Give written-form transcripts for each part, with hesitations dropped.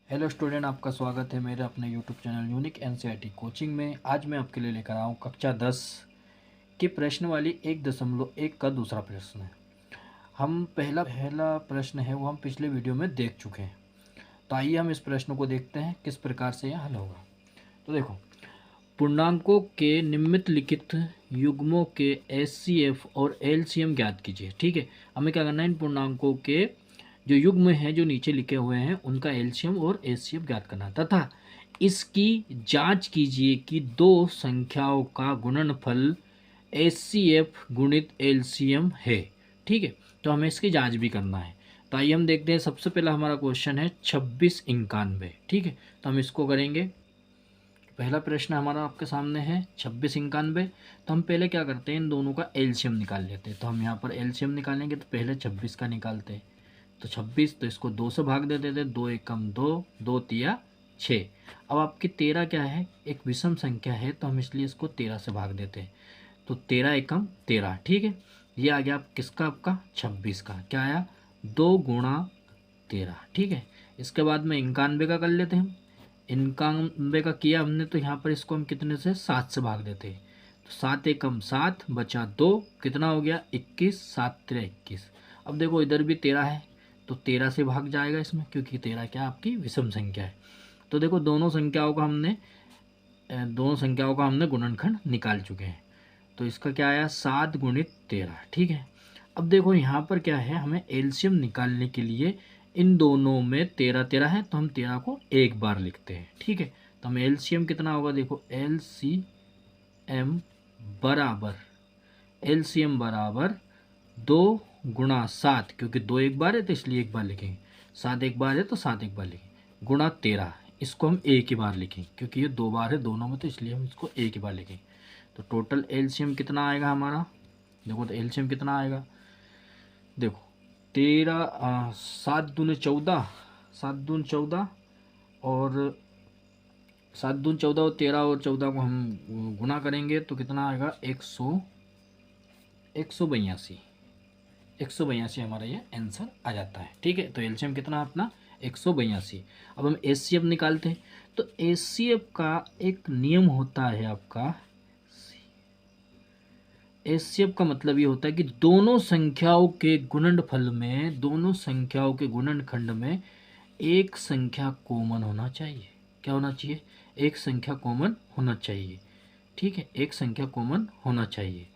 Hello student, आपका स्वागत है मेरे अपने YouTube channel unique NCERT coaching में। आज मैं आपके लिए लेकर आया हूँ कक्षा 10 के प्रश्न वाली 1.1 का दूसरा प्रश्न है। हम पहला प्रश्न है वो हम पिछले वीडियो में देख चुके हैं। तो आइए हम इस प्रश्न को देखते हैं किस प्रकार से यह हल होगा। तो देखो, पूर्णांकों के निम्नलिखित युग्मों के एचसीएफ और एलसीएम ज्ञात कीजिए। ठीक है, हमें क्या करना है, इन पूर्णांकों के जो युग्म हैं जो नीचे लिखे हुए हैं उनका एलसीएम और एचसीएफ ज्ञात करना तथा इसकी जांच कीजिए कि दो संख्याओं का गुणनफल एचसीएफ गुणित एलसीएम है। ठीक है, तो हमें इसकी जांच भी करना है। तो आइए हम देखते हैं। सबसे पहला हमारा क्वेश्चन है 2691। ठीक है, तो हम इसको करेंगे। पहला प्रश्न हमारा आपके सामने है 2691। तो हम पहले क्या करते हैं, इन दोनों का एलसीएम निकाल लेते हैं। तो हम यहाँ पर एलसीएम निकालेंगे तो पहले 26 का निकालते हैं। तो 26, तो इसको 2 से भाग दे देते, 2 एकम 2, 2 तिया 6। अब आपकी 13 क्या है, एक विषम संख्या है तो हम इसलिए इसको 13 से भाग देते हैं। तो 13 एकम 13। ठीक है, ये आ गया किसका, आपका 26 का। क्या आया, 2 गुणा 13। ठीक है, इसके बाद में 91 का कर लेते हैं हम। 91 का किया हमने तो यहाँ पर इसको हम कितने से 7 से भाग देते हैं। तो 7 एकम 7 बचा 2, कितना हो गया 21, 7 3 21। अब देखो इधर भी 13 है तो 13 से भाग जाएगा इसमें, क्योंकि 13 क्या आपकी विषम संख्या है। तो देखो दोनों संख्याओं का हमने गुणनखंड निकाल चुके हैं। तो इसका क्या आया, 7 गुणित 13। ठीक है, अब देखो यहाँ पर क्या है, हमें एलसीएम निकालने के लिए इन दोनों में 13 13 है तो हम 13 को एक बार लिखते हैं। ठीक है, तो हमें एलसीएम कितना होगा, देखो एलसीएम बराबर दो गुणा 7, क्योंकि 2 एक बार है तो इसलिए एक बार लिखेंगे। 7 एक बार है तो 7 एक बार लिखेंगे, गुणा 13। इसको हम एक ही बार लिखेंगे क्योंकि ये 2 बार है दोनों में, तो इसलिए हम इसको एक ही बार लिखेंगे। तो टोटल एलसीएम कितना आएगा हमारा, देखो तो एलसीएम कितना आएगा, देखो 7 दूनी 14, 7 दूनी 14 और 7 दूनी 14 और 13 और 14 को हम गुणा करेंगे तो कितना आएगा, 182 हमारा ये आंसर आ जाता है। ठीक है, तो एलसीएम कितना अपना 182। अब हम एचसीएफ निकालते हैं। तो एचसीएफ का एक नियम होता है आपका, एचसीएफ का मतलब ये होता है कि दोनों संख्याओं के गुणनखंड में एक संख्या कॉमन होना चाहिए। क्या होना चाहिए, एक संख्या कॉमन होना चाहिए। ठीक है, एक संख्या कॉमन होना चाहिए।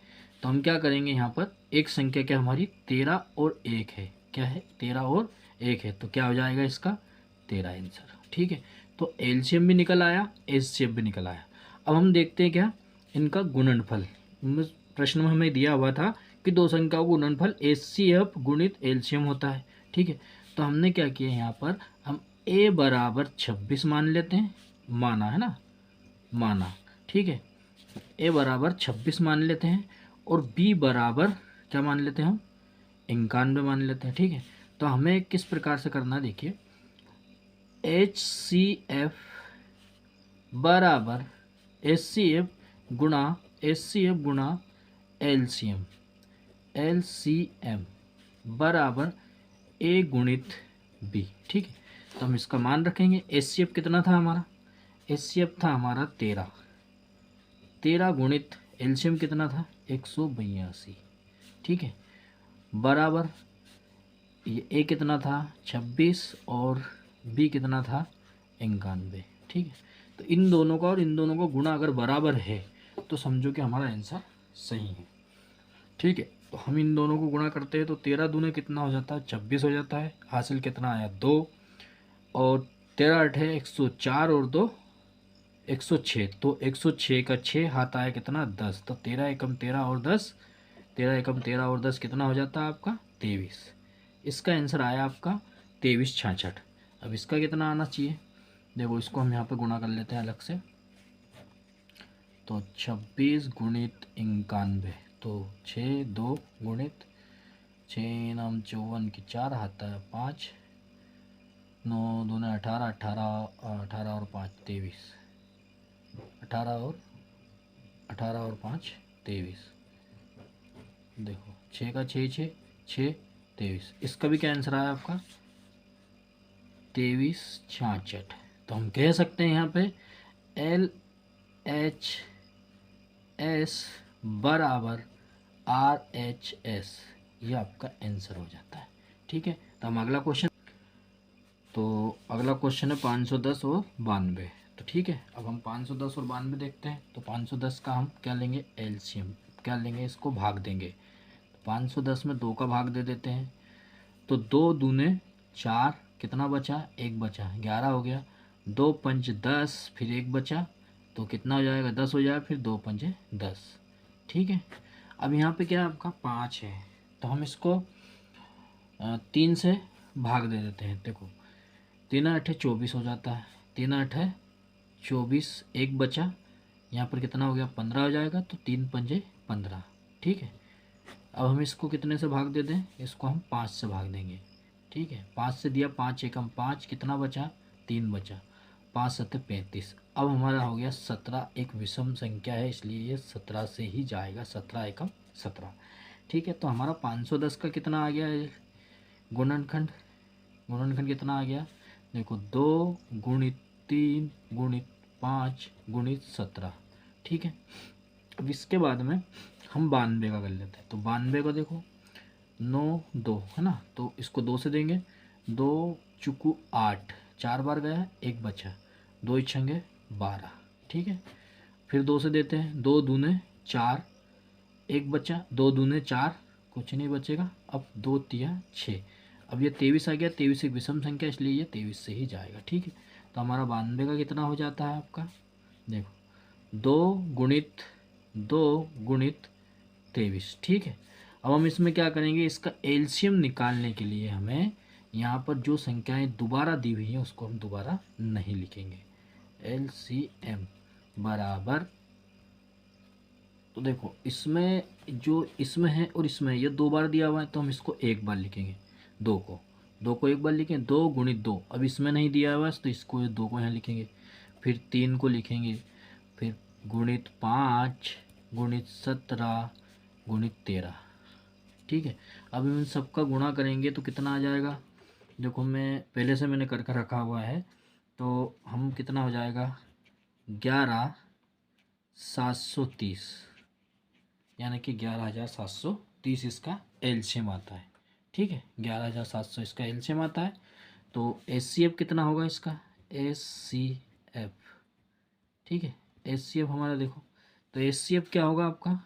तो हम क्या करेंगे, यहाँ पर एक संख्या क्या हमारी 13 और 1 है। क्या है, 13 और 1 है, तो क्या हो जाएगा इसका 13 आंसर। ठीक है, तो एलसीएम भी निकल आया, एचसीएफ भी निकल आया। अब हम देखते हैं क्या, इनका गुणनफल। प्रश्न में हमें दिया हुआ था कि दो संख्याओं का गुणनफल एचसीएफ गुणित एलसीएम होता है। ठीक है, तो हमने क्या किया, यहाँ पर हम a बराबर 26 मान लेते हैं, माना है ना, माना। ठीक है, a बराबर 26 मान लेते हैं और b बराबर क्या मान लेते हैं हम, 91 मान लेते हैं। ठीक है, तो हमें किस प्रकार से करना है, देखिए HCF बराबर एच सी एफ गुणा एल सी एम बराबर a गुणित b। ठीक है, तो हम इसका मान रखेंगे। HCF कितना था हमारा, HCF था हमारा 13 गुणित एलसीएम कितना था 182। ठीक है, बराबर ये ए कितना था 26 और बी कितना था 91। ठीक है, तो इन दोनों का और इन दोनों का गुणा अगर बराबर है तो समझो कि हमारा आंसर सही है। ठीक है, तो हम इन दोनों को गुणा करते हैं तो 13 दूने कितना हो जाता है 26 हो जाता है। हासिल कितना आया 2, और 13 अठे 104 और 2 106। तो 106 का 6 हाथ आया कितना 10। तो 13 एकम 13 और 10, 13 एकम 13 और 10 कितना हो जाता है आपका 23। इसका आंसर आया आपका 2366। अब इसका कितना आना चाहिए, देखो इसको हम यहाँ पर गुणा कर लेते हैं अलग से। तो 26 गुणित 91, तो 6 2 गुणित 6 नाम 54 की 4 हाथ है 5, 9 दूने 18, 18 और 5 23, 18 और 5 23। देखो 6 का 6 6 6 23। इसका भी क्या आंसर आया आपका 2366। तो हम कह सकते हैं यहाँ पे LHS बराबर RHS, ये आपका आंसर हो जाता है। ठीक है, तो हम अगला क्वेश्चन, तो अगला क्वेश्चन है 510 और 92। तो ठीक है, अब हम 510 और 92 देखते हैं। तो 510 का हम क्या लेंगे, एलसीएम क्या लेंगे, इसको भाग देंगे। तो 510 में 2 का भाग दे देते हैं। तो 2 दूने 4, कितना बचा, 1 बचा, 11 हो गया। 2 पंच 10, फिर 1 बचा, तो कितना हो जाएगा, 10 हो जाएगा, फिर 2 पंचे 10। ठीक है, अब यहाँ पे क्या है, आपका 5 है, तो हम इसको 3 से भाग दे देते हैं। देखो 3 8 24 हो जाता है, 3 8 24, 1 बचा, यहाँ पर कितना हो गया, 15 हो जाएगा, तो 3 पंजे 15। ठीक है, अब हम इसको कितने से भाग दे दें, इसको हम 5 से भाग देंगे। ठीक है, 5 से दिया, 5 एकम 5, कितना बचा, 3 बचा, 5 7 35। अब हमारा हो गया 17, एक विषम संख्या है इसलिए ये 17 से ही जाएगा, 17 एकम 17। ठीक है, तो हमारा 510 का कितना आ गया है, गुणनखंड, गुणनखंड कितना आ गया, देखो 2 गुणित 3 गुणित 5 गुणित 17। ठीक है, अब इसके बाद में हम 92 का कर लेते हैं। तो 92 का देखो 9 2 है ना, तो इसको 2 से देंगे, 2 चुकू 8, 4 बार गया, 1 बचा, 2 छंगे 12। ठीक है, फिर 2 से देते हैं, 2 दूने 4, 1 बचा, 2 दूने 4, कुछ नहीं बचेगा, अब 2 तिया 6। अब ये 23 आ गया, 23 एक विषम संख्या इसलिए ये 23 से ही जाएगा। ठीक है, तो हमारा 92 का कितना हो जाता है आपका, देखो 2 गुणित 23। ठीक है, अब हम इसमें क्या करेंगे, इसका एलसीएम निकालने के लिए हमें यहाँ पर जो संख्याएं दोबारा दी हुई हैं उसको हम दोबारा नहीं लिखेंगे। एलसीएम बराबर, तो देखो इसमें जो इसमें है और इसमें ये 2 बार दिया हुआ है, तो हम इसको 1 बार लिखेंगे। 2 को 1 बार लिखें, 2 गुणित 2, अब इसमें नहीं दिया हुआ है तो इसको 2 को यहाँ लिखेंगे, फिर 3 को लिखेंगे, फिर गुणित 5 गुणित 17 गुणित 13। ठीक है, अब इन सबका गुणा करेंगे तो कितना आ जाएगा, देखो मैं पहले से मैंने करके रखा हुआ है, तो हम कितना हो जाएगा, 11,730, यानी कि 11,730 इसका एलसीएम आता है। ठीक है, 11,700 इसका एलसीएम आता है। तो एचसीएफ कितना होगा इसका, एचसीएफ, ठीक है, एचसीएफ हमारा देखो, तो एचसीएफ क्या होगा आपका,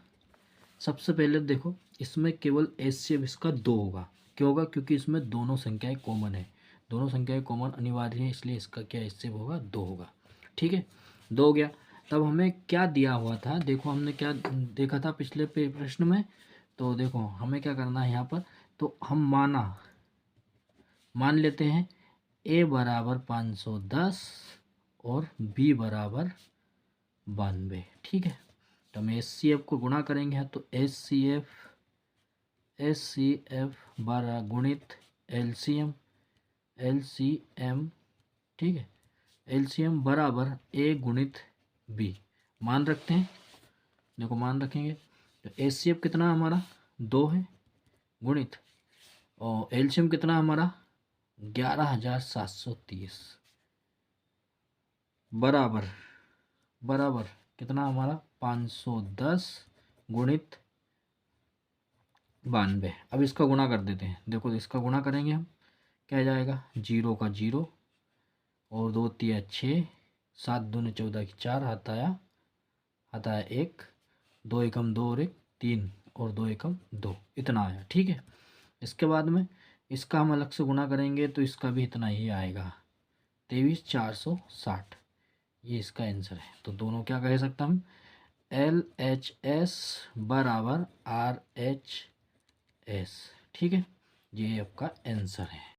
सबसे पहले देखो इसमें केवल एचसीएफ इसका 2 होगा, क्यों होगा, क्योंकि इसमें दोनों संख्याएं कॉमन है, दोनों संख्याएं कॉमन अनिवार्य है, इसलिए इसका क्या एचसीएफ होगा, 2 होगा। ठीक है, 2 हो गया। तब हमें क्या दिया हुआ था, देखो हमने क्या देखा था पिछले प्रश्न में, तो देखो हमें क्या करना है यहाँ पर, तो हम मान लेते हैं ए बराबर 510 और बी बराबर 92। ठीक है, तो हम एच सी एफ को गुणा करेंगे, तो एच सी एफ बारह गुणित एल सी एम। ठीक है, एल सी एम बराबर ए गुणित बी, मान रखते हैं, देखो मान रखेंगे, तो एच सी एफ कितना हमारा 2 है, गुणित और एल सी एम कितना हमारा 11,730, बराबर कितना हमारा 510 गुणित 92। अब इसका गुणा कर देते हैं, देखो इसका गुणा करेंगे हम, क्या जाएगा, 0 का 0 और 2 तिया 6, 7 दूने 14 की 4, हाथ आया 1, 2 एकम 2 और 1 3 और 2 एकम 2, इतना आया। ठीक है, इसके बाद में इसका हम अलग से गुणा करेंगे तो इसका भी इतना ही आएगा, 23,460, ये इसका आंसर है। तो दोनों क्या कह सकते हम, LHS बराबर RHS। ठीक है, ये आपका आंसर है।